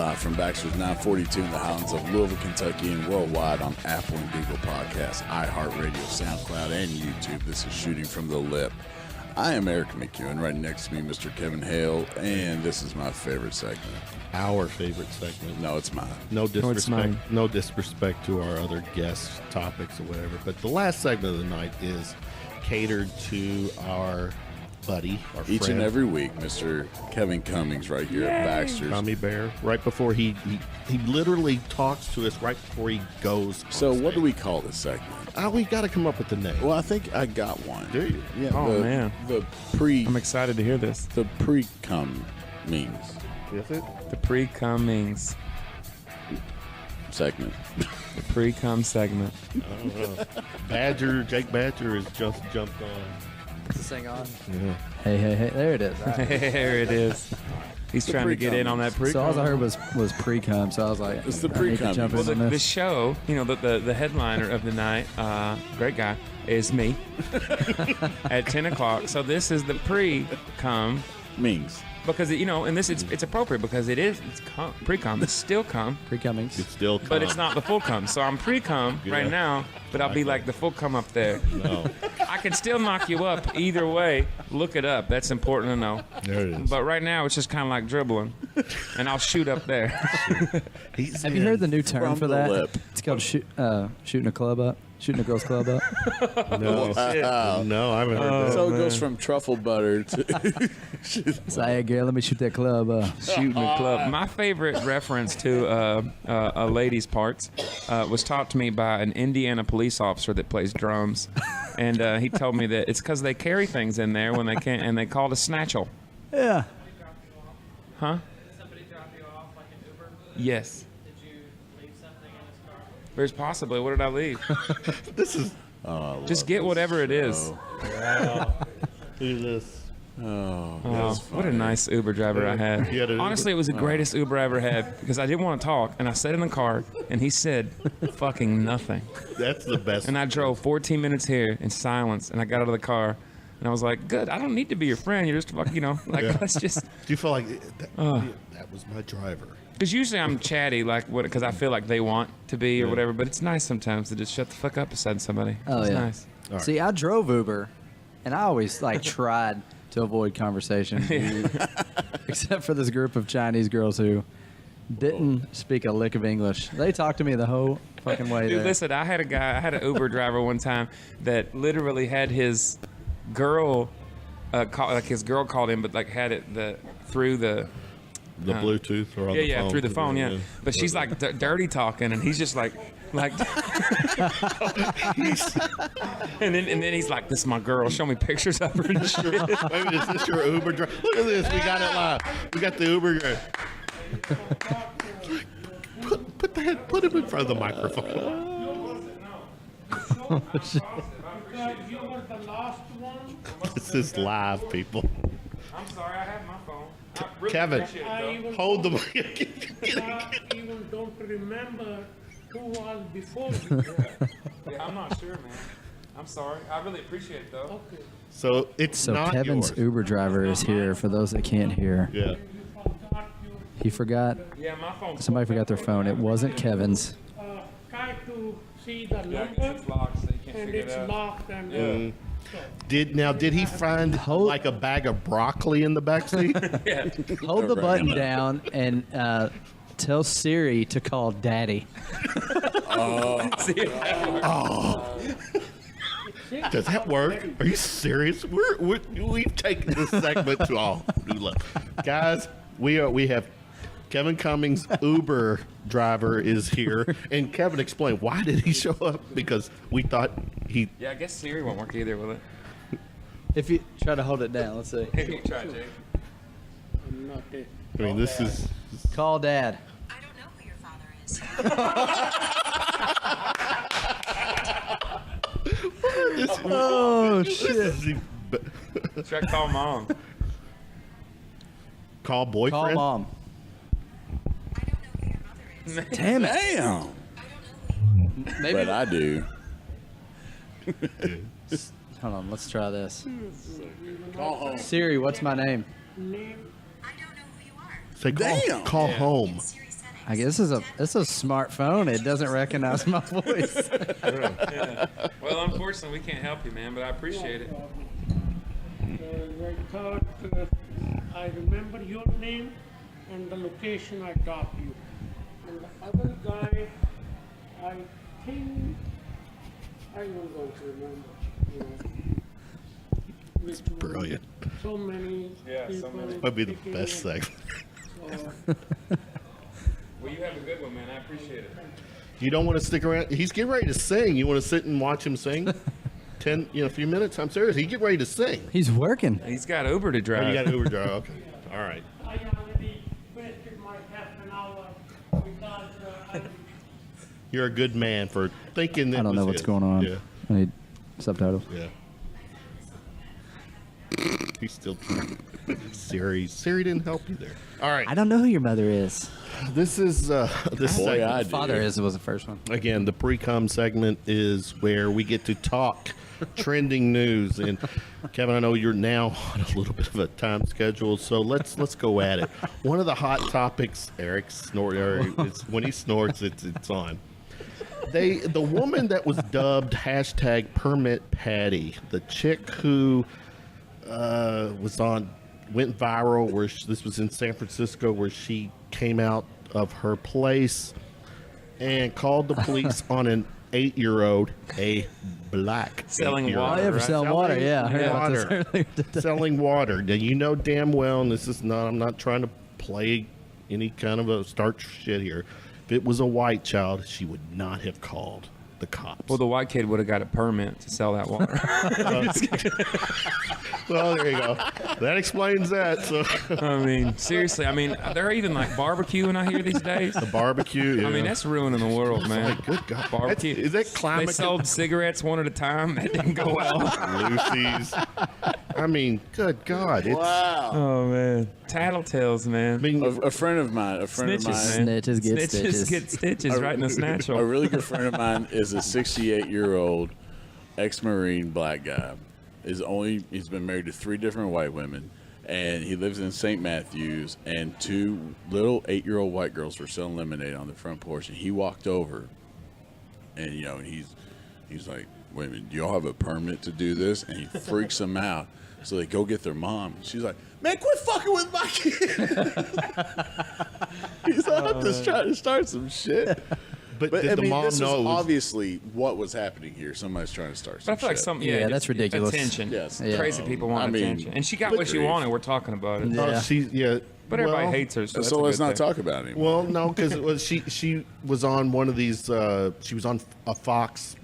live from Baxter's 942 in the Highlands of Louisville, Kentucky, and worldwide on Apple and Google Podcasts, iHeartRadio, SoundCloud, and YouTube. This is Shooting from the Lip. I am Erik McEwen. Right next to me, Mr. Kevin Hale, and this is my favorite segment. Our favorite segment. No, it's mine. No disrespect. No disrespect to our other guest topics or whatever. But the last segment of the night is catered to our buddy, our Each friend, and every week, Mr. Kevin Cummings, right here at Baxter's. Tommy Bear. Right before he literally talks to us right before he goes. So, what do we call this segment? We got to come up with the name. Well, I think I got one. Do you? Yeah. Man, I'm excited to hear this. The pre-cum means. Is it? The pre-Cummings segment. The pre-cum segment. I don't know. Jake Badger has just jumped on. Is this thing on? Yeah. Hey, there it is. Right. There it is. He's trying to get in on that pre-cum. So all I heard was pre-cum, so I was like, it's the pre-cum. Well, the show, the headliner of the night, great guy, is me at 10 o'clock. So this is the pre-cum. Means. Because, and this it's appropriate because it's pre-cum. It's still cum. Pre-cummings. It's still cum. But it's not the full cum. So I'm pre-cum right now, but I'll be like the full cum up there. No. I can still knock you up either way. Look it up. That's important to know. There it is. But right now, it's just kind of like dribbling, and I'll shoot up there. Have you heard the new term for that? Lip. It's called shooting a club up. Shooting a girl's club up. No, no, I haven't heard that. So it goes from truffle butter to. So, hey, girl, let me shoot that club up. Shooting a club. My favorite reference to a lady's parts was taught to me by an Indiana police officer that plays drums, and he told me that it's because they carry things in there when they can't, and they call it a snatchel. Yeah. Huh? Did somebody drop you off like an Uber? Yes. Did you leave something in his car? There's possibly. What did I leave? This is. Just get whatever it is. Wow. Who's this? Oh, what a nice Uber driver I had. Honestly, it was the greatest Uber I ever had because I didn't want to talk, and I sat in the car, and he said fucking nothing. That's the best. And I drove 14 minutes here in silence, and I got out of the car, and I was like, good, I don't need to be your friend. You're just fucking, let's just. Do you feel like that was my driver? Because usually I'm chatty, because I feel like they want to be or whatever, but it's nice sometimes to just shut the fuck up beside somebody. Oh, it's yeah. nice. Right. See, I drove Uber, and I always tried to avoid conversation, except for this group of Chinese girls who didn't speak a lick of English. They talked to me the whole fucking way Dude, there. listen, I had an Uber driver one time that literally had his girl, his girl called him, but had it through the Bluetooth or on the phone. through the phone, yeah. But she's like dirty talking, and he's just like, and then he's like, "This is my girl. Show me pictures of her and shit." Wait a minute, is this your Uber driver? Look at this, we got it live. We got the Uber driver. Put him in front of the microphone. You were the last one? This is live, people. I'm sorry, I have my phone. Kevin, I hold the mic. even don't remember who was before you. Yeah, I'm not sure, man. I'm sorry. I really appreciate it, though. Okay. So it's So not Kevin's yours. Uber driver is here. For those that can't hear, Yeah. he forgot. Yeah, my phone. Somebody forgot their phone. It wasn't Kevin's. Try to see the Yeah, I guess number, it's locked, so you can't and figure it it's out. locked, and Did he find like a bag of broccoli in the backseat? Hold the button down and tell Siri to call Daddy. Does that work? Are you serious? We've taken this segment to all new level, guys. We have Kevin Cummings, Uber driver, is here, and Kevin, explain why did he show up? Because we thought he. Yeah, I guess Siri won't work either, will it? If you try to hold it down, let's see. You try, Jake. I'm not a... I mean, this is. Call Dad. I don't know who your father is. Oh shit! Try to call Mom. Call boyfriend. Call Mom. I don't know who your mother is. Damn it! Damn. I don't know who you Maybe. But I do. Hold on, let's try this. Call home. Siri, what's my name? Name, I don't know who you are. Say Damn. call In home. Siri's I guess this is a smartphone. It doesn't recognize my voice. Yeah. Well, unfortunately, we can't help you, man, but I appreciate it. I thought I remember your name and the location I talked to you. And the other guy, I think I don't going to remember. You know, which one. Brilliant. So many people. Might be the picking best it. segment. So, Well, you have a good one, man. I appreciate it. You don't want to stick around. He's getting ready to sing. You want to sit and watch him sing? A few minutes. I'm serious. He get ready to sing. He's working. He's got Uber to Oh, drive. you got Uber driver. Okay. All right. I already wasted my half an hour because I You're a good man for thinking that I don't know was what's his. going on. Yeah. I need subtitles. Yeah. He's still Siri. Siri didn't help you there. All right. I don't know who your mother is. This is this Boy, segment. I do. Father is was the first one. Again, the pre-com segment is where we get to talk trending news. And Kevin, I know you're now on a little bit of a time schedule, so let's go at it. One of the hot topics, Eric snort. It's when he snorts, it's on. The woman that was dubbed #Permit Patty, the chick who went viral. This was in San Francisco, where she came out of her place and called the police on an 8-year-old, a black Selling 8-year-old. water, I ever right? sell water. Yeah, I heard about this Water. earlier today. Selling water. Now you know damn well, and this is not. I'm not trying to play any kind of a start shit here. If it was a white child, she would not have called the cops. Well, the white kid would have got a permit to sell that water. Well, there you go. That explains that. So I mean, seriously. I mean, they're even like barbecuing out here these days. the barbecue. I mean, yeah. that's ruining the world, man. Good God. Barbecue. Is that climate? They sold cigarettes one at a time. That didn't go well. Lucy's. I mean, good God. It's, Wow. Oh man, tattletales, man. I mean, A friend of mine, Snitches, man. Snitches get stitches. get stitches right in the snatch a hole. really good friend of mine is a 68-year-old ex-Marine black guy. He's been married to 3 different white women, and he lives in St. Matthews. And 2 little 8-year-old white girls were selling lemonade on the front porch, and he walked over, and he's like, "Wait a minute, do y'all have a permit to do this?" And he freaks them out. So they go get their mom. She's like, "Man, quit fucking with my kid." He's like, "I'm just trying to start some shit." but But did I the mean, mom this know? is it was- obviously what was happening here. Somebody's trying to start some But I feel like shit. some, Yeah, that's just ridiculous. Attention. Yes. Yeah. Crazy people want I mean, attention, and she got what she grief. wanted. We're talking about it. Yeah. But everybody well, hates her, so, that's So a let's good not thing. talk about it anymore. Well, no, because she was on one of these. She was on a Fox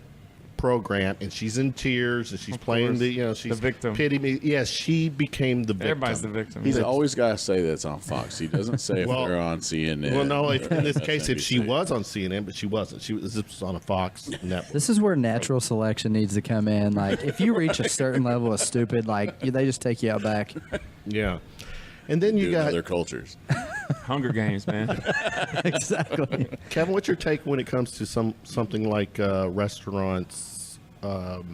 program, and she's in tears, and she's playing course. she's The victim. Pity me. Yes, she became the victim. Everybody's the victim. He's yeah. always got to say that's on Fox. He doesn't say if Well- they're on CNN. Well, no, in or this case, if she MSNBC. was on CNN, but she wasn't. This was on a Fox network. This is where natural selection needs to come in. Like, if you reach a certain level of stupid, like they just take you out back. Yeah, and then you Dude, got other cultures. Hunger Games, man. Exactly. Kevin. What's your take when it comes to something like restaurants? Not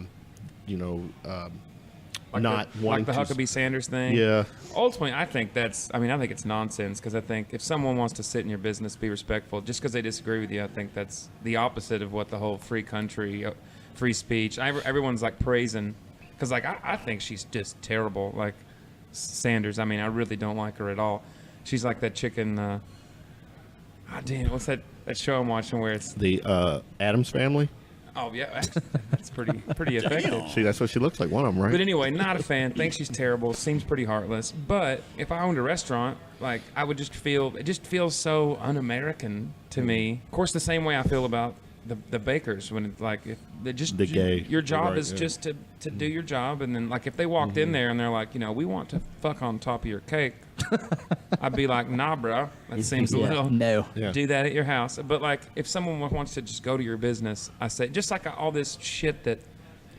wanting like the to. Huckabee Sanders thing. Yeah. Ultimately, I think it's nonsense because I think if someone wants to sit in your business, be respectful. Just because they disagree with you, I think that's the opposite of what the whole free country, free speech. Everyone's like praising because I think she's just terrible. Like Sanders, I mean, I really don't like her at all. She's like that chicken. Damn, what's that show I'm watching where it's? The Addams Family. Oh yeah, that's pretty effective. See, that's what she looks like. One of them, right? But anyway, not a fan. Think she's terrible. Seems pretty heartless. But if I owned a restaurant, like I would just feel it just feels so un-American to me. Of course, the same way I feel about the bakers when it's like if they just The gay. your job Right, is yeah. just to do your job, and then like if they walked in there and they're like, we want to fuck on top of your cake, I'd be like, nah, bro, that seems a Yeah, little no. Yeah. do that at your house. But like if someone wants to just go to your business, I say just like all this shit that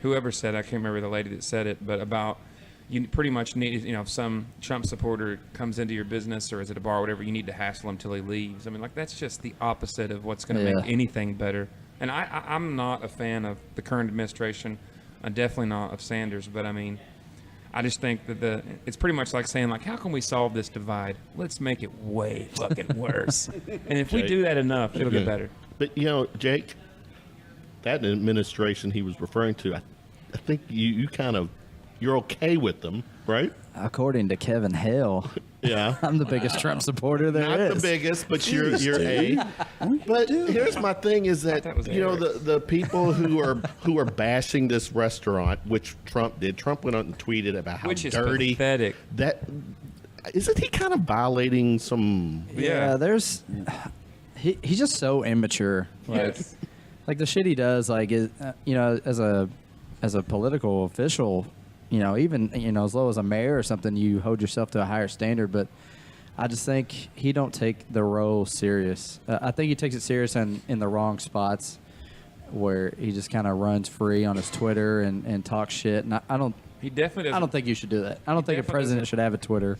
whoever said, I can't remember the lady that said it, but about you pretty much need, if some Trump supporter comes into your business or is at a bar or whatever, you need to hassle him till he leaves. I mean, like that's just the opposite of what's going to make Yeah. anything better. And I'm not a fan of the current administration. I'm definitely not of Sanders, but I mean, I just think that it's pretty much like saying, like, how can we solve this divide? Let's make it way fucking worse. And if we do that enough, it'll get better. But, you know, Jake, that administration he was referring to, I think you're okay with them, right? According to Kevin Hale, Yeah. I'm the biggest Trump supporter there Not is. the biggest, but you're A. But here's my thing: is that was you know Eric. the people who are bashing this restaurant, which Trump did. Trump went out and tweeted about how Which is dirty pathetic. that. Isn't he kind of violating some? Yeah, there's. He's just so immature. Like, Yes. like the shit he does, like is, you know, as a political official, you know, even as low as a mayor or something, you hold yourself to a higher standard. But I just think he don't take the role serious. I think he takes it serious in the wrong spots, where he just kind of runs free on his Twitter and talks shit. And I don't. He definitely doesn't. I don't think you should do that. I don't think a definitely president doesn't. should have a Twitter.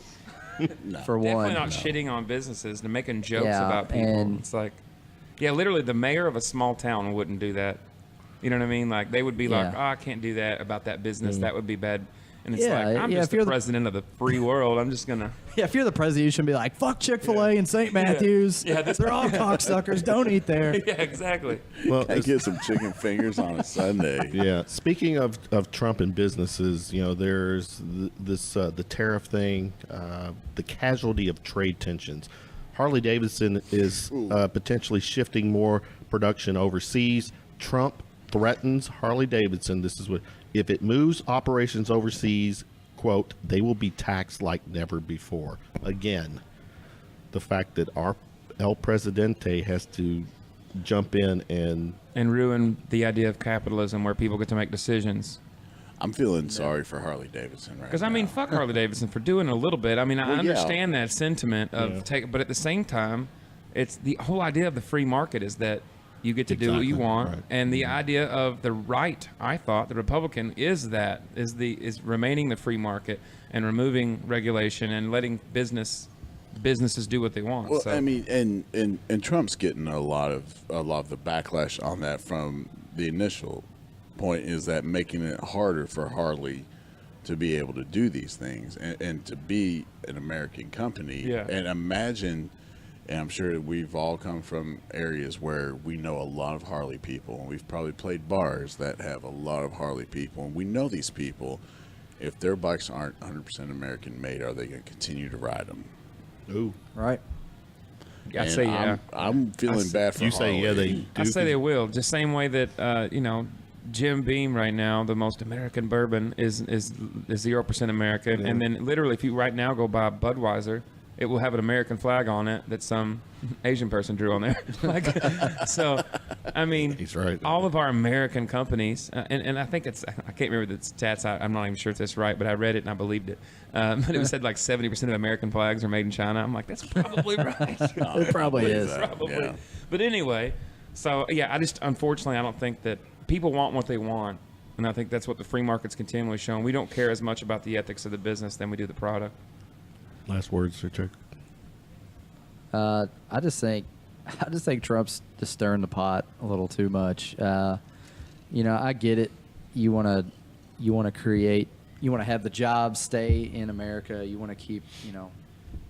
For Definitely one, not shitting on businesses and making jokes Yeah, about people. and- It's like, yeah, literally the mayor of a small town wouldn't do that. You know what I mean? Like they would be like, Yeah. oh, I can't do that about that business. That would be bad. And it's Yeah, like, I'm yeah, just if the you're the- president of the free world. I'm just going to. yeah, if you're the president, you shouldn't be like, fuck Chick-fil-A and St. Matthews. Yeah, that's- They're all cocksuckers. Don't eat there. Yeah, exactly. Well, I get some chicken fingers on a Sunday. yeah. Speaking of Trump and businesses, you know, there's the tariff thing, the casualty of trade tensions. Harley Davidson is potentially shifting more production overseas. Trump threatens Harley Davidson. This is what if it moves operations overseas, quote, they will be taxed like never before. Again, the fact that our El Presidente has to jump in and ruin the idea of capitalism where people get to make decisions. I'm feeling sorry for Harley Davidson right now. Because I mean, fuck Harley Davidson for doing a little bit. I mean, I Well, yeah. understand that sentiment of but at the same time, it's the whole idea of the free market is that you get to do what you Exactly, want, right. and the idea of the right, I thought, the Republican is remaining the free market and removing regulation and letting businesses do what they want. Well, so. I mean, and Trump's getting a lot of the backlash on that from the initial point is that making it harder for Harley to be able to do these things and to be an American company. Yeah. And imagine, and I'm sure we've all come from areas where we know a lot of Harley people, and we've probably played bars that have a lot of Harley people, and we know these people. If their bikes aren't 100% American made, are they going to continue to ride them? ooh, Right. I And say yeah. I'm feeling bad for you say yeah, Harley. they do. I say they will. Just same way that Jim Beam right now, the most American bourbon is 0% American, and then literally if you right now go buy Budweiser, it will have an American flag on it that some Asian person drew on there. So, I mean, He's right. all of our American companies, and I think I can't remember the stats. I'm not even sure if that's right, but I read it and I believed it. But it was said like 70% of American flags are made in China. I'm like, that's probably right. It probably is. Probably. Yeah. But anyway, so yeah, unfortunately, I don't think that people want what they want. And I think that's what the free market's continually showing. We don't care as much about the ethics of the business than we do the product. Last words, Sir Chuck. I just think Trump's just stirring the pot a little too much. I get it. You want to create. You want to have the jobs stay in America. You want to keep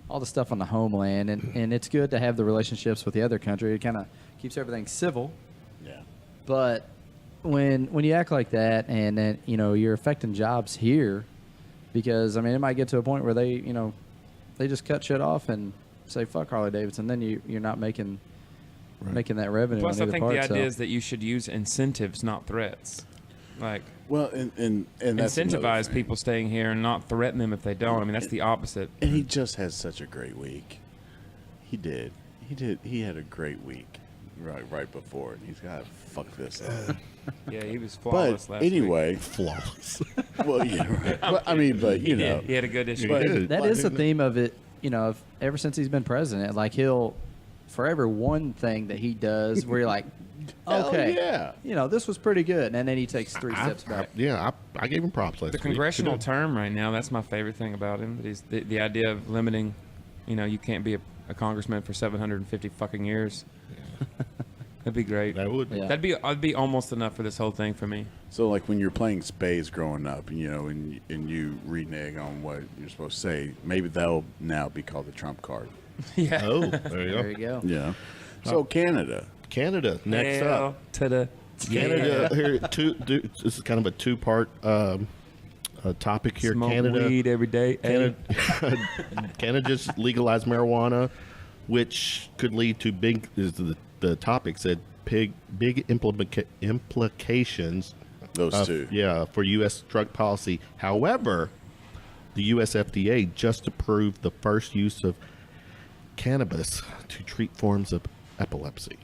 all the stuff on the homeland, and it's good to have the relationships with the other country. It kind of keeps everything civil. Yeah. But when you act like that, and then you're affecting jobs here, because I mean it might get to a point where they just cut shit off and say fuck Harley Davidson. Then you're not making that revenue. Plus, on I either think part, the idea so. is that you should use incentives, not threats. Like Well, and that's another incentivize thing. people staying here and not threaten them if they don't. I mean, that's the opposite. And he just has such a great week. He did. He had a great week right before, and he's got to fuck this up. Yeah, he was flawless But last week. anyway, Flawless. well, yeah, right. But, I mean, but He had a good issue. But- That is the theme of it. Ever since he's been president, like he'll forever one thing that he does where you're like, Hell okay, yeah. this was pretty good, and then he takes three steps back. I gave him props last The week. congressional term right now, that's my favorite thing about him. That he's the idea of limiting, you can't be a congressman for 750 fucking years. That'd be great. That would. Yeah. That'd be almost enough for this whole thing for me. So, like when you're playing spades growing up, and you renege on what you're supposed to say, maybe that'll now be called the trump card. Yeah. Oh, there you go. There you go. Yeah. So Canada. Canada next Hell up. to the Canada here. This is kind of a two-part topic here. Smoke Canada. weed every day. Canada, Canada just legalized marijuana, which could lead to big. Is the topic said big implications. Those two. Yeah, for U.S. drug policy. However, the U.S. FDA just approved the first use of cannabis to treat forms of epilepsy.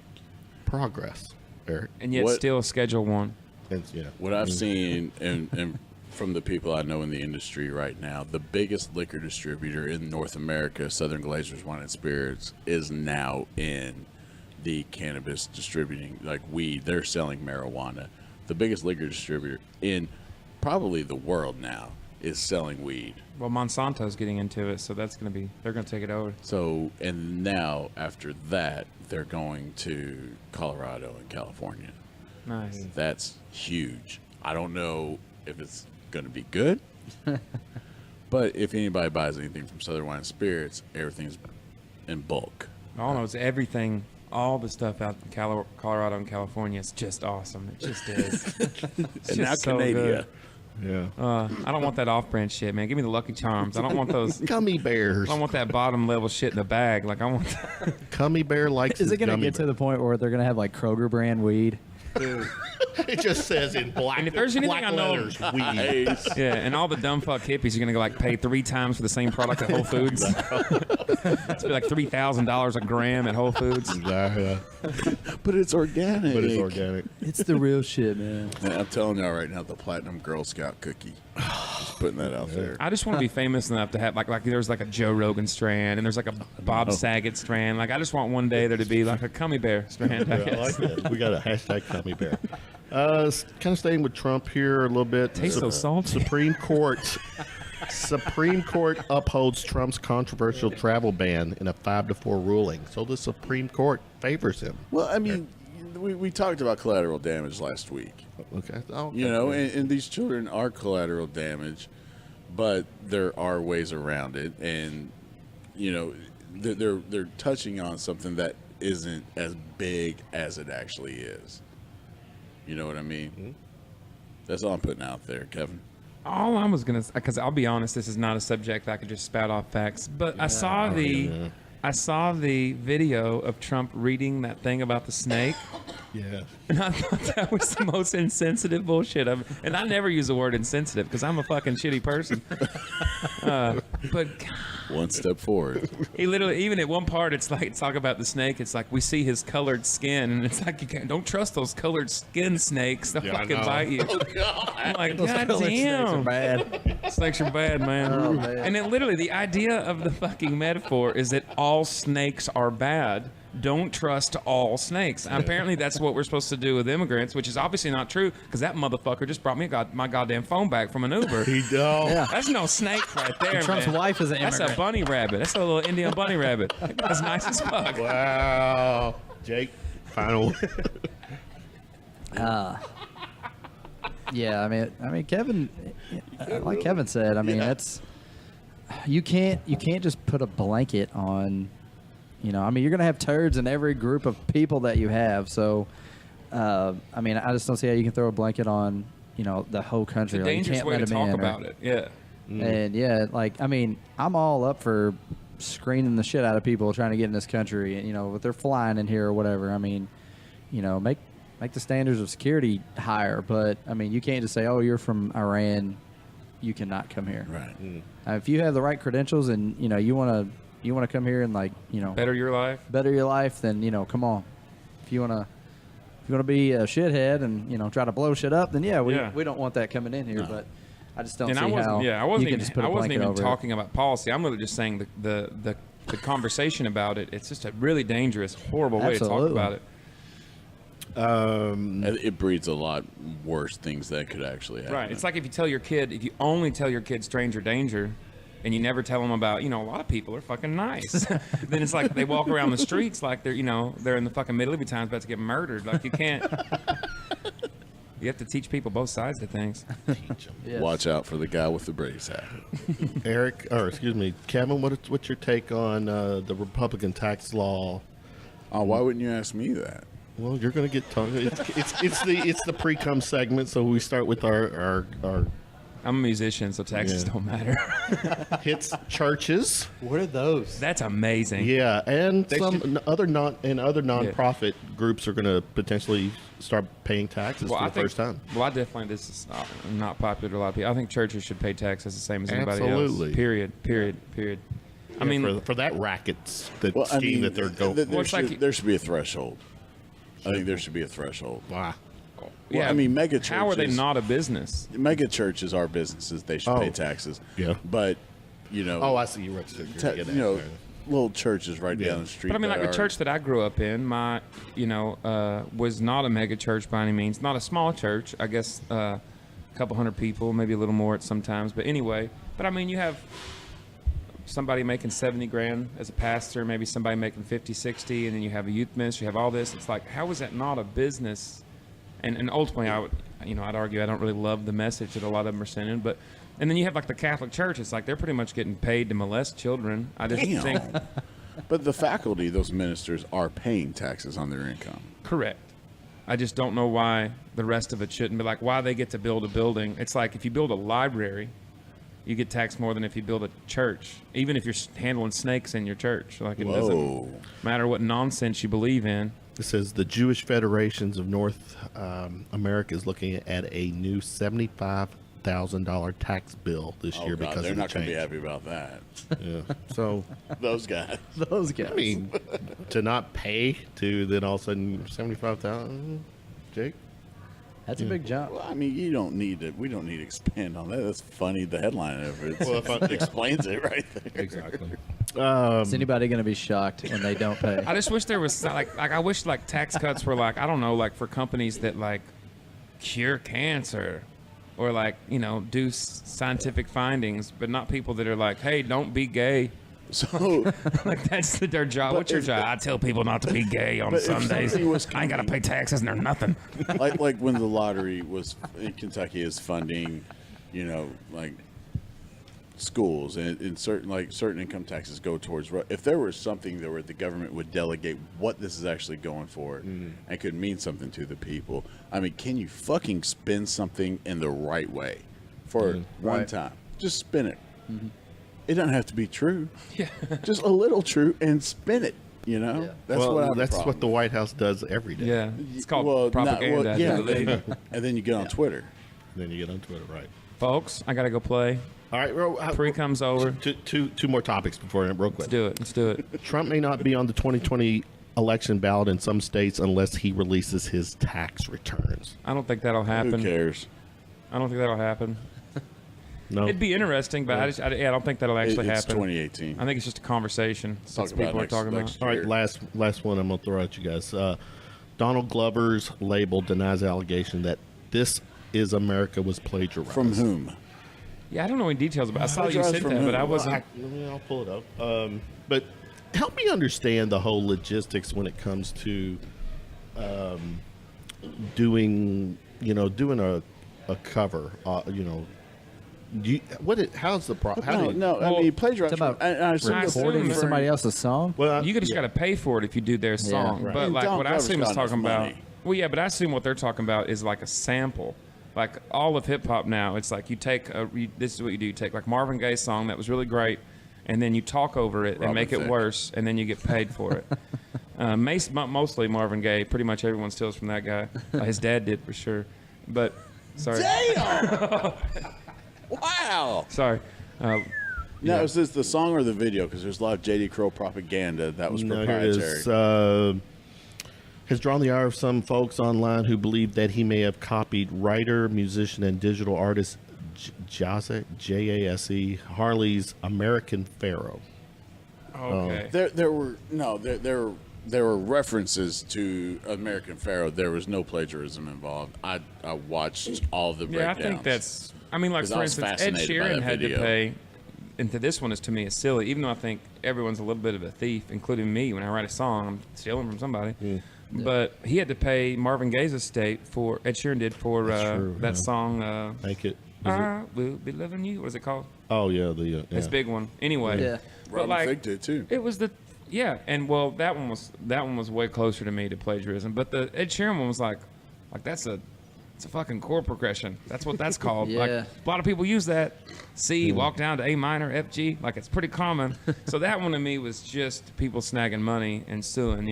Progress, Eric. And yet What- still Schedule 1. And, yeah. What I've seen and from the people I know in the industry right now, the biggest liquor distributor in North America, Southern Glazers Wine and Spirits, is now in the cannabis distributing, like weed. They're selling marijuana. The biggest liquor distributor in probably the world now is selling weed. Well, Monsanto's getting into it, so they're going to take it over. So, and now after that, they're going to Colorado and California. Nice. That's huge. I don't know if it's going to be good, but if anybody buys anything from Southern Wine and Spirits, everything's in bulk. All I know is everything, all the stuff out in Colorado and California is just awesome. It just is. It's And now just so Canada. good. Yeah. I don't want that off-brand shit, man. Give me the Lucky Charms. I don't want those. Gummy bears. I don't want that bottom level shit in the bag. Like I want. Gummy bear likes. Is it going to gummy get to the point where they're going to have like Kroger brand weed? It just says in black. And if there's anything black I know- letters, weed. Yeah, and all the dumb fuck hippies are gonna go like pay 3 times for the same product at Whole Foods. It's like $3,000 a gram at Whole Foods. But it's organic. But it's organic. It's the real shit, man. And I'm telling y'all right now, the Platinum Girl Scout cookie. Just putting that out there. I just want to be famous enough to have like there's like a Joe Rogan strand and there's like a Bob Saget strand. Like I just want one day there to be like a Gummy Bear strand. I I guess. like that. We got a hashtag gummy bear. Kind of staying with Trump here a little bit. Tastes so salty. Supreme Court upholds Trump's controversial travel ban in a 5-4 ruling. So the Supreme Court favors him. Well, I mean, we talked about collateral damage last week. Okay. Oh, You know, and these children are collateral damage, but there are ways around it, and you know, they're touching on something that isn't as big as it actually is. You know what I mean? Mm-hmm. That's all I'm putting out there, Kevin. All I was gonna, because I'll be honest, this is not a subject I could just spout off facts. But I saw the video of Trump reading that thing about the snake, yeah. and I thought that was the most insensitive bullshit of. And I never use the word insensitive because I'm a fucking shitty person. But One step forward. he literally, even at one part, it's like talk about the snake. It's like we see his colored skin, and it's like don't trust those colored skin snakes. They'll Yeah, I fucking know. bite you. I'm like, God Those snakes are damn. bad. Snakes are bad, man. Oh, man. And it literally, the idea of the fucking metaphor is that all snakes are bad. Don't trust all snakes. And apparently, that's what we're supposed to do with immigrants, which is obviously not true because that motherfucker just brought me my goddamn phone back from an Uber. He don't. Yeah. That's no snake right there, Trump's man. wife is an That's a immigrant. bunny rabbit. That's a little Indian bunny rabbit. That's nice as fuck. Wow. Jake, final. Yeah, I mean, Kevin, like Kevin said, I mean, that's you can't just put a blanket on, you know. I mean, you're gonna have turds in every group of people that you have. So, I mean, I just don't see how you can throw a blanket on, you know, the whole country. It's a Like, you dangerous can't way let to them talk in, or- about it. Yeah. And yeah, like I mean, I'm all up for screening the shit out of people trying to get in this country, and you know, if they're flying in here or whatever. I mean, you know, make the standards of security higher, but I mean, you can't just say, "Oh, you're from Iran, you cannot come here." Right. If you have the right credentials and you know you want to come here and like you know Better your life. better your life, then you know, come on. If you want to be a shithead and you know try to blow shit up, then we don't want that coming in here. But I just don't And see I wasn't, how I wasn't you can even, just put a I wasn't blanket even over it. talking about policy. I'm literally just saying the conversation about it. It's just a really dangerous, horrible way to talk Absolutely. about it. And it breeds a lot worse things that could actually happen. Right. It's like if you only tell your kid stranger danger, and you never tell them about, a lot of people are fucking nice. Then it's like they walk around the streets like they're in the fucking middle of your times about to get murdered. Like you can't. You have to teach people both sides of things. Teach 'em. Yes. Watch out for the guy with the Braves hat. Kevin, what's your take on the Republican tax law? Oh, why wouldn't you ask me that? Well, you're going to get tongue. It's the pre-cum segment, so we start with our I'm a musician, so taxes don't matter. hits churches. What are those? That's amazing. Yeah, and other nonprofit groups are going to potentially start paying taxes for the first time. Well, I definitely this is not popular to a lot of people. I think churches should pay taxes the same as anybody Absolutely. else. Period. I mean, for that racket, that they're going. There should be a threshold. I think there should be a threshold. Wow. yeah. I mean, mega churches. How are they not a business? Mega churches are businesses. They should pay taxes. Yeah. But, Oh, I see. You're little churches right down the street. But I mean, that like the are- church that I grew up in, was not a mega church by any means. Not a small church. I guess a couple hundred people, maybe a little more at sometimes. But anyway, I mean, you have somebody making $70,000 as a pastor, maybe somebody making 50, 60, and then you have a youth ministry. You have all this. It's like, how is that not a business? And ultimately, I'd argue I don't really love the message that a lot of them are sending, but. And then you have like the Catholic Church. It's like they're pretty much getting paid to molest children. I just think But the faculty, those ministers, are paying taxes on their income. correct. I just don't know why the rest of it shouldn't be like why they get to build a building. It's like if you build a library, you get taxed more than if you build a church, even if you're handling snakes in your church. Like it doesn't matter what nonsense you believe in. It says the Jewish Federations of North America is looking at a new $75,000 tax bill this year because they're of not the going to be change. happy about that. Yeah. So, Those guys. Those guys. I mean, to not pay to then all of a sudden 75,000, Jake. That's a big jump. Well, I mean, we don't need to expand on that. That's funny. The headline of it explains it right there. Exactly. Is anybody going to be shocked when they don't pay? I just wish there was like I wish like tax cuts were like I don't know like for companies that like cure cancer. Or like do scientific findings, but not people that are like, "Hey, don't be gay." So, Like that's their job. What's your job? I tell people not to be gay on if Sundays. something was I ain't gotta pay taxes and they're nothing. like when the lottery was in Kentucky is funding, like schools and certain income taxes go towards. If there was something where the government would delegate what this is actually going for and could mean something to the people, I mean, can you fucking spin something in the right way for one time? Just spin it. It doesn't have to be true. Yeah, just a little true and spin it. That's what the White House does every day. Yeah, it's called propaganda. And then you get on Twitter. Then you get on Twitter, right? Folks, I gotta go play. All right, well, Pre comes over. Two more topics before real quick. Let's do it. Trump may not be on the 2020 election ballot in some states unless he releases his tax returns. I don't think that'll happen. Who cares? I don't think that'll happen. No, It'd be interesting, but I don't think that'll actually It's happen. 2018. I think it's just a conversation. That's Talk what about people are talking next about. All right, last one I'm going to throw at you guys. Donald Glover's label denies allegation that This Is America was plagiarized. From whom? Yeah, I don't know any details about it. I saw you Plagiarized said from that, but who? I wasn't. I'll pull it up. But help me understand the whole logistics when it comes to doing a cover. How's the problem? No. I mean, plagiarism. It's about I assume I the- assume Recording that- somebody else's song? Well, You just got to pay for it if you do their song. right. But And like Don what I Glover's assume is got talking enough about. money. Well, yeah, but I assume what they're talking about is like a sample. Like all of hip hop now, it's like you take this is what you do. You take like Marvin Gaye's song that was really great, and then you talk over it and Robin make it Thicke. worse, and then you get paid for it. Mostly Marvin Gaye. Pretty much everyone steals from that guy. His dad did for sure. But sorry, Damn! Wow. sorry. Now, is this the song or the video? Because there's a lot of J.D. Crowe propaganda that was No, here it proprietary. is. Has drawn the ire of some folks online who believe that he may have copied writer, musician, and digital artist Jase, Jase, Harley's American Pharaoh. Okay. There were references to American Pharaoh. There was no plagiarism involved. I watched all the Yeah, I breakdowns. think that's. I mean, like 'Cause I for was instance, Ed fascinated by Sheeran that had to video. pay into this one is to me is silly, even though I think everyone's a little bit of a thief, including me. When I write a song, I'm stealing from somebody. But he had to pay Marvin Gaye's estate for Ed Sheeran did for that song. Make it. I will be loving you. What is it called? Oh yeah, the This big one. Anyway, Yeah. but Robin Thicke did too. it was and well that one was way closer to me to plagiarism. But the Ed Sheeran one was like it's a fucking chord progression. That's what that's called. Yeah. Like a lot of people use that. C, walk down to A minor, F G. Like it's pretty common. So that one to me was just people snagging money and suing,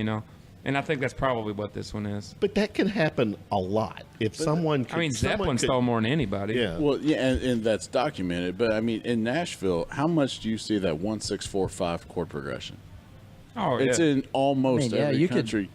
And I think that's probably what this one is. But that can happen a lot. If someone I mean, Zeppelin stole more than anybody. Yeah. Well, yeah, and that's documented. But I mean, in Nashville, how much do you see that 1-6-4-5 chord progression? Oh, It's yeah. in almost Yeah, every you could- country.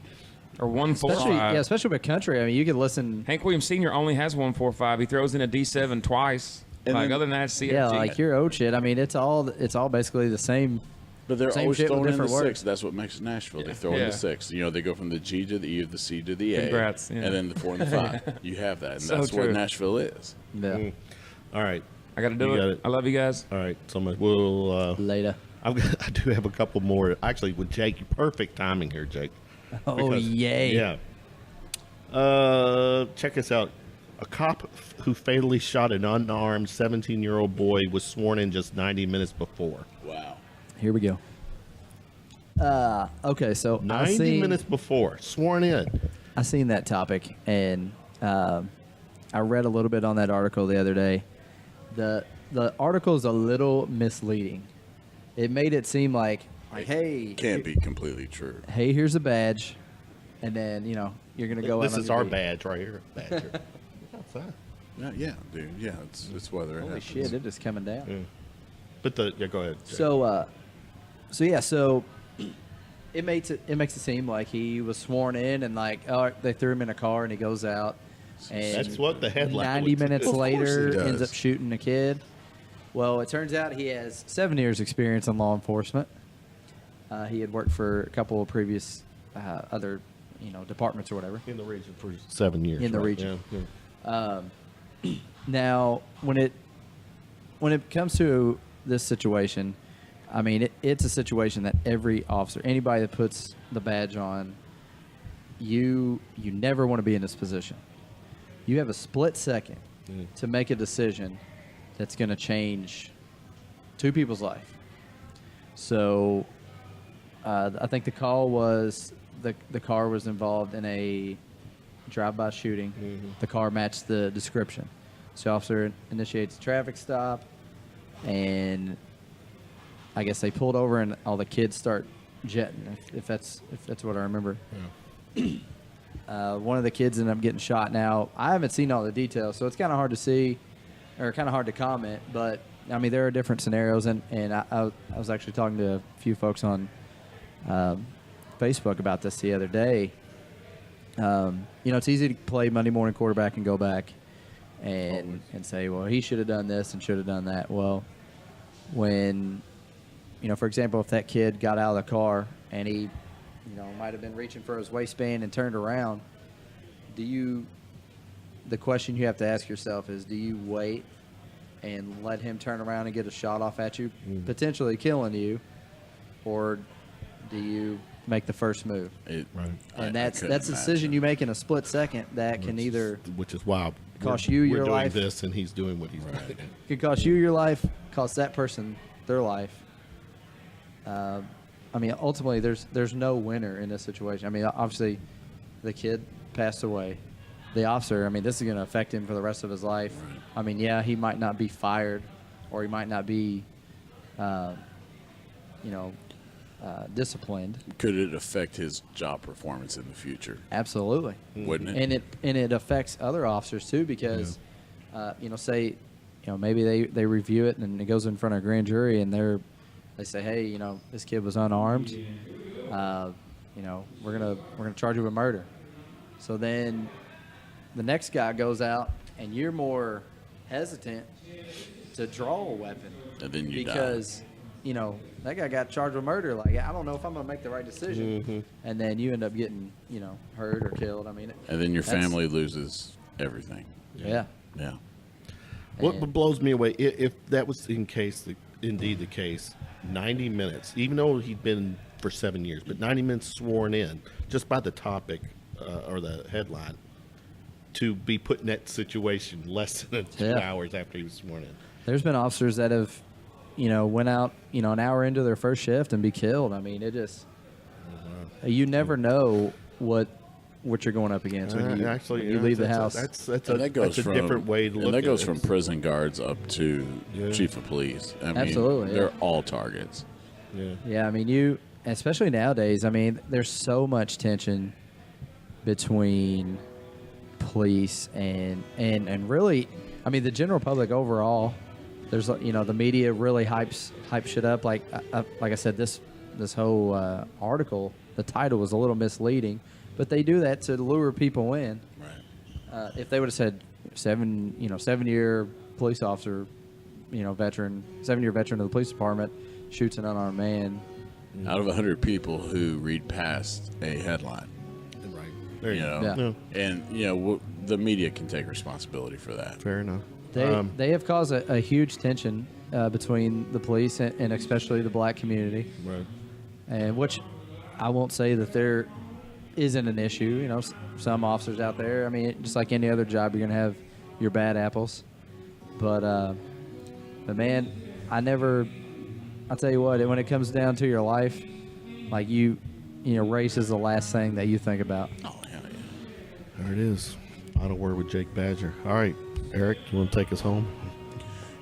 Or 1-4-5. Especially with country. I mean, you could listen. Hank Williams Sr. only has 1-4-5. He throws in a D7 twice. And Like then- other than that, CFG. Yeah, like your old shit. I mean, it's all basically the same. But they're Same always shit with throwing in the different words. six. That's what makes Nashville. They throw in Yeah. the six. They go from the G to the E, the C to the A, Congrats, yeah. and then the 4 and the 5. You have that, and So that's what true. Nashville is. Yeah. All right. I got to do You got it. it. I love you guys. All right. So much. We'll. Later. I do have a couple more. Actually, with Jake, perfect timing here, Jake. Oh, Because- yay. Yeah. Check this out. A cop who fatally shot an unarmed 17-year-old boy was sworn in just 90 minutes before. Wow. Here we go. Okay, so 90 minutes before. Sworn in. I seen that topic, and I read a little bit on that article the other day. The article is a little misleading. It made it seem like hey, Can't be completely true. hey, here's a badge, and then you're gonna go. This out is on our your beat. badge right here. Badger. Outside. Yeah, dude. Yeah, it's weather. It Holy happens. shit! It is coming down. But go ahead. Jake. So it makes it seem like he was sworn in, and they threw him in a car, and he goes out, and That's what the headline 90 would minutes do. Of course he later does. ends up shooting a kid. Well, it turns out he has 7 years experience in law enforcement. He had worked for a couple of previous other departments or whatever. In the region for 7 years. In the right? region. Yeah. Now, when it comes to this situation, I mean, it's a situation that every officer, anybody that puts the badge on, you never want to be in this position. You have a split second to make a decision that's going to change two people's life. So, I think the call was the car was involved in a drive-by shooting. The car matched the description. So, officer initiates a traffic stop, and I guess they pulled over, and all the kids start jetting. If that's what I remember. One of the kids ended up getting shot. Now, I haven't seen all the details, so it's kind of hard to see, or kind of hard to comment. But I mean, there are different scenarios, and I was actually talking to a few folks on Facebook about this the other day. It's easy to play Monday morning quarterback and go back and say, well, he should have done this and should have done that. Well, when, for example, if that kid got out of the car and he, might have been reaching for his waistband and turned around, the question you have to ask yourself is, do you wait and let him turn around and get a shot off at you, potentially killing you, or do you make the first move? Right. And that's a decision you make in a split second that can either Which is wild. Cost We're- you we're your doing life. this, and he's doing what he's doing. could cost you your life, cost that person their life. I mean, ultimately, there's no winner in this situation. I mean, obviously, the kid passed away. The officer, I mean, this is going to affect him for the rest of his life. Right. I mean, yeah, he might not be fired, or he might not be, disciplined. Could it affect his job performance in the future? Absolutely. Wouldn't it? And it affects other officers too, because say maybe they review it and it goes in front of a grand jury, and they say, hey, this kid was unarmed, we're gonna charge you with murder. So then the next guy goes out and you're more hesitant to draw a weapon And then you because that guy got charged with murder. Like, I don't know if I'm gonna make the right decision, and then you end up getting hurt or killed. I mean, And then your that's- family loses everything. Yeah. Yeah. What And- blows me away, if that was in case indeed the case, 90 minutes, even though he'd been for 7 years, but 90 minutes sworn in just by the topic or the headline to be put in that situation less than 2 hours after he was sworn in. There's been officers that have, went out, an hour into their first shift and be killed. I mean, it just, you never know what you're going up against when you leave the house. That's a different way to look at it. And that goes from prison guards up to chief of police. I mean, absolutely, they're all targets. Yeah, I mean, especially nowadays, I mean, there's so much tension between police and really, I mean, the general public overall. There's, the media really hypes shit up. Like I said, this whole article, the title was a little misleading, but they do that to lure people in. Right. If they would have said 7-year police officer, veteran, 7-year veteran of the police department shoots an unarmed man. Out of 100 people who read past a headline. Right. There you go. Yeah. And, the media can take responsibility for that. Fair enough. They have caused a huge tension between the police and especially the black community. Right. And which I won't say that there isn't an issue. Some officers out there, I mean, just like any other job, you're going to have your bad apples. But man, I'll tell you what, when it comes down to your life, like race is the last thing that you think about. Oh, hell yeah. There it is. Final word with Jake Badger. All right, Eric, you want to take us home?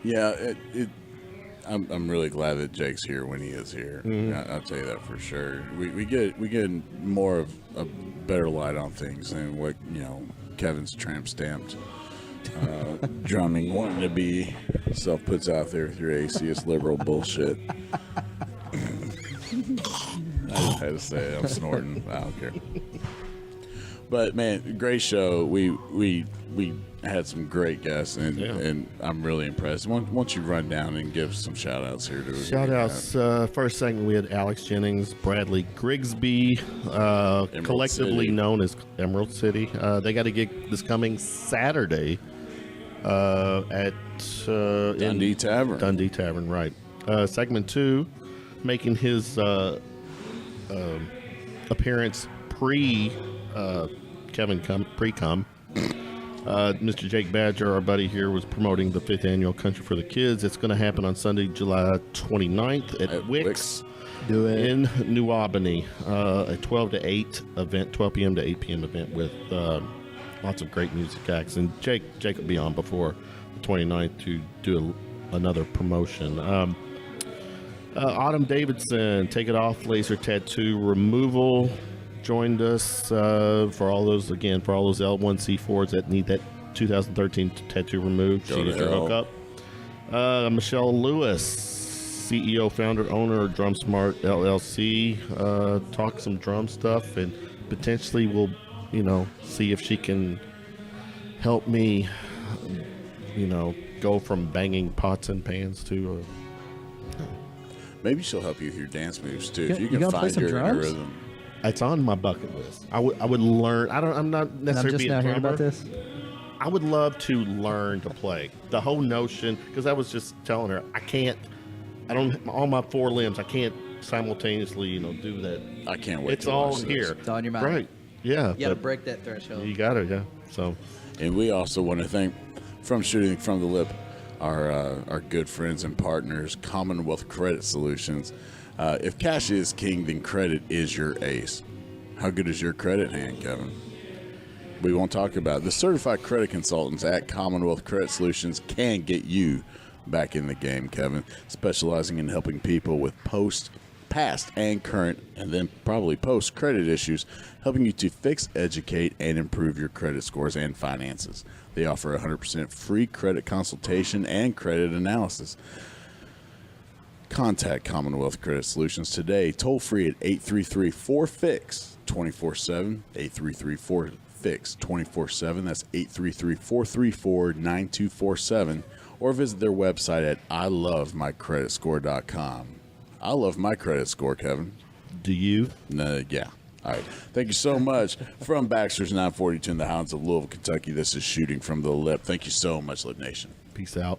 Yeah, I'm really glad that Jake's here when he is here. Mm-hmm. I'll tell you that for sure. We get more of a better light on things than what Kevin's tramp stamped drumming wanting to be self puts out there through atheist liberal bullshit. I just had to say it. I'm snorting. I don't care. But man, great show. We had some great guests, and I'm really impressed. Why don't you run down and give some shout outs here to shout outs. First segment we had Alex Jennings, Bradley Grigsby, collectively known as Emerald City. They got a gig this coming Saturday at Dundee Tavern. Dundee Tavern, right. Segment 2, making his appearance pre-cum. Mr. Jake Badger, our buddy here, was promoting the 5th annual Country for the Kids. It's going to happen on Sunday, July 29th at Wix. Do it. In New Albany. A 12 to 8 event, 12 p.m. to 8 p.m. event with lots of great music acts. And Jake will be on before the 29th to do another promotion. Autumn Davidson, Take It Off Laser Tattoo Removal, joined us for all those L1C4s that need that 2013 tattoo removed. She did your hookup. Michelle Lewis, CEO, founder, owner of DrumSmart LLC, talk some drum stuff, and potentially we'll, see if she can help me, go from banging pots and pans to. Maybe she'll help you with your dance moves too. If you you can gonna play find some your drums? rhythm. It's on my bucket list. I would learn. I'm not necessarily I'm just now being a hearing about drummer. this. I would love to learn to play. The whole notion, because I was just telling her, I don't, all my 4 limbs, I can't simultaneously, do that. I can't wait. It's to all watch here. this. It's on your mind. Right. Yeah. You got to but break that threshold. You got to, yeah. So, And we also want to thank, from Shooting from the Lip, our good friends and partners, Commonwealth Credit Solutions. If cash is king, then credit is your ace. How good is your credit hand, Kevin? We won't talk about it. The certified credit consultants at Commonwealth Credit Solutions can get you back in the game, Kevin, specializing in helping people with past and current, and then probably post credit issues, helping you to fix, educate, and improve your credit scores and finances. They offer 100% free credit consultation and credit analysis. Contact Commonwealth Credit Solutions today, toll free at 833-4FIX 24/7, 833-4FIX 24/7. That's 833-434-9247, or visit their website at ilovemycreditscore.com. I love my credit score, Kevin. do you? Yeah. All right. Thank you so much. From Baxter's 942 in the Hounds of Louisville, Kentucky, this is Shooting from the Lip. Thank you so much, Lip Nation. Peace out.